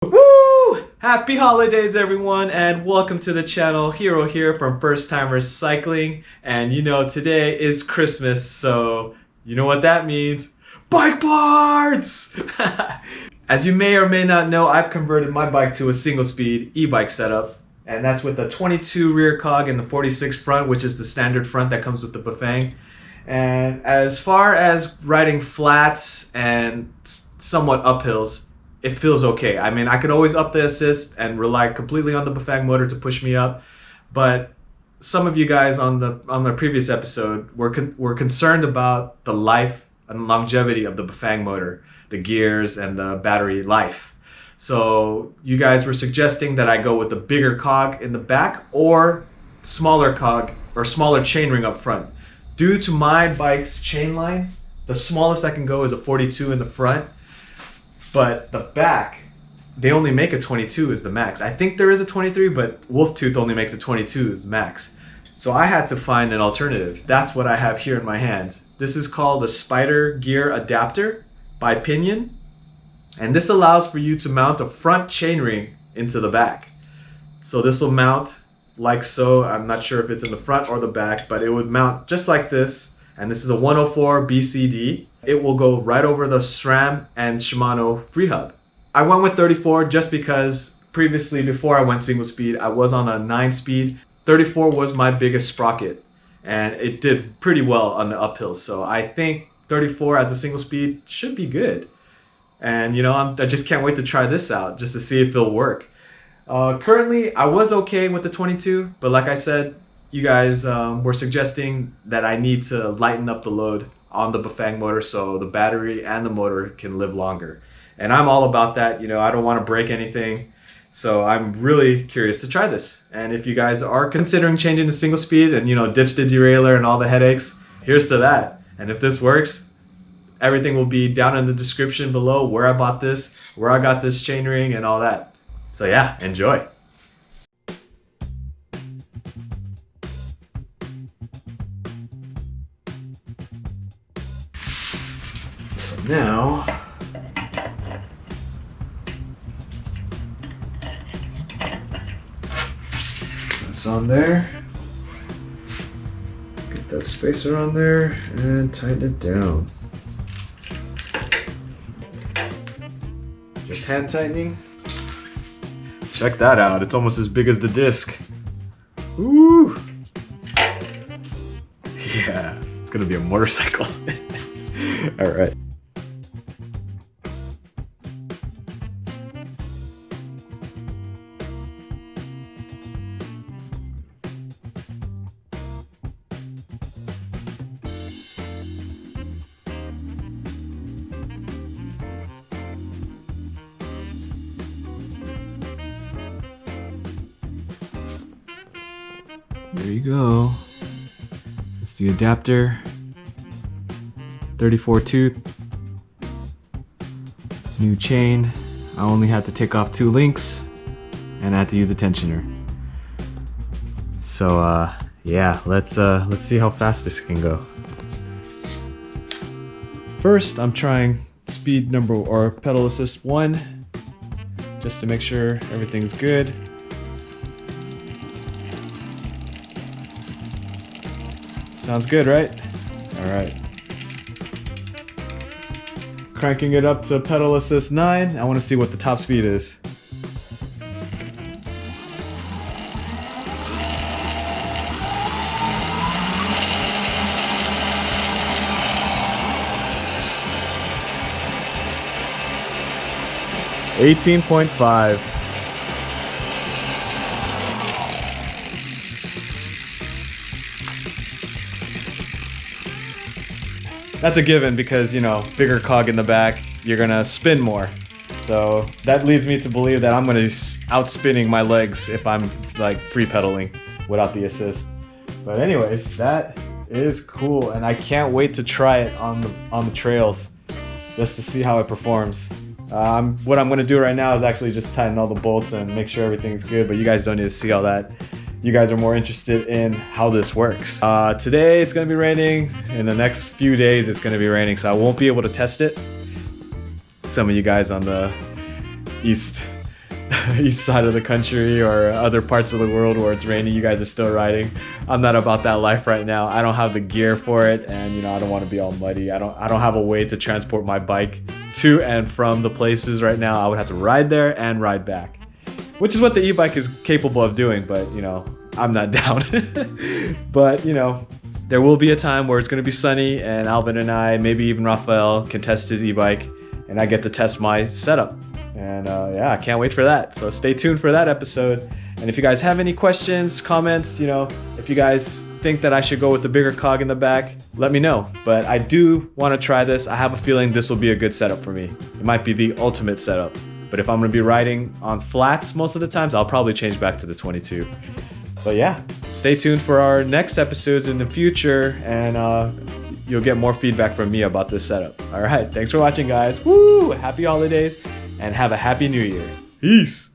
Woo! Happy holidays everyone, and welcome to the channel. Hero here from First Timers Cycling. And you know, today is Christmas, so you know what that means. Bike parts! As you may or may not know, I've converted my bike to a single speed e-bike setup. And that's with the 22 rear cog and the 46 front, which is the standard front that comes with the Bafang. And as far as riding flats and somewhat uphills, it feels okay. I mean, I could always up the assist and rely completely on the Bafang motor to push me up. But some of you guys on the previous episode were concerned about the life and longevity of the Bafang motor, the gears and the battery life. So you guys were suggesting that I go with the bigger cog in the back or smaller cog or smaller chainring up front. Due to my bike's chain line, the smallest I can go is a 42 in the front, but the back, they only make a 22 is the max. I think there is a 23, but Wolftooth only makes a 22 is max. So I had to find an alternative. That's what I have here in my hand. This is called a Spider Gear Adapter by Pinion. And this allows for you to mount a front chainring into the back. So this will mount like so. I'm not sure if it's in the front or the back, but it would mount just like this. And this is a 104 BCD. It will go right over the SRAM and Shimano free hub. I went with 34 just because previously, before I went single speed, I was on a 9-speed. 34 was my biggest sprocket, and it did pretty well on the uphills. So I think 34 as a single speed should be good. And you know, I just can't wait to try this out just to see if it'll work. Currently, I was okay with the 22, but like I said, you guys were suggesting that I need to lighten up the load on the Bafang motor so the battery and the motor can live longer. And I'm all about that. You know, I don't want to break anything. So I'm really curious to try this. And if you guys are considering changing to single speed and, you know, ditch the derailleur and all the headaches, here's to that. And if this works, everything will be down in the description below, where I bought this, where I got this chainring and all that. So yeah, enjoy. So now, that's on there. Get that spacer on there and tighten it down. Just hand tightening. Check that out, it's almost as big as the disc. Woo! Yeah, it's gonna be a motorcycle. All right. There you go. It's the adapter. 34 tooth. New chain. I only had to take off 2 links and I had to use a tensioner. So yeah, let's see how fast this can go. First, I'm trying speed number or pedal assist 1 just to make sure everything's good. Sounds good, right? All right. Cranking it up to pedal assist 9. I want to see what the top speed is. $18.5. That's a given because, you know, bigger cog in the back, you're gonna spin more. So that leads me to believe that I'm gonna be out spinning my legs if I'm like free pedaling without the assist. But anyways, that is cool, and I can't wait to try it on the trails just to see how it performs. What I'm gonna do right now is actually just tighten all the bolts and make sure everything's good, but you guys don't need to see all that. You guys are more interested in how this works. Today it's gonna be raining. In the next few days it's gonna be raining, so I won't be able to test it. Some of you guys on the east east side of the country or other parts of the world where it's raining, you guys are still riding. I'm not about that life right now. I don't have the gear for it, and I don't want to be all muddy. I don't have a way to transport my bike to and from the places right now. I would have to ride there and ride back, which is what the e-bike is capable of doing, but I'm not down. But there will be a time where it's going to be sunny, and Alvin and I, maybe even Rafael, can test his e-bike, and I get to test my setup. And yeah, I can't wait for that. So stay tuned for that episode. And if you guys have any questions, comments, if you guys think that I should go with the bigger cog in the back, let me know. But I do want to try this. I have a feeling this will be a good setup for me. It might be the ultimate setup. But if I'm going to be riding on flats most of the times, I'll probably change back to the 22. But yeah, stay tuned for our next episodes in the future, and you'll get more feedback from me about this setup. All right, thanks for watching, guys. Woo! Happy holidays, and have a happy new year. Peace!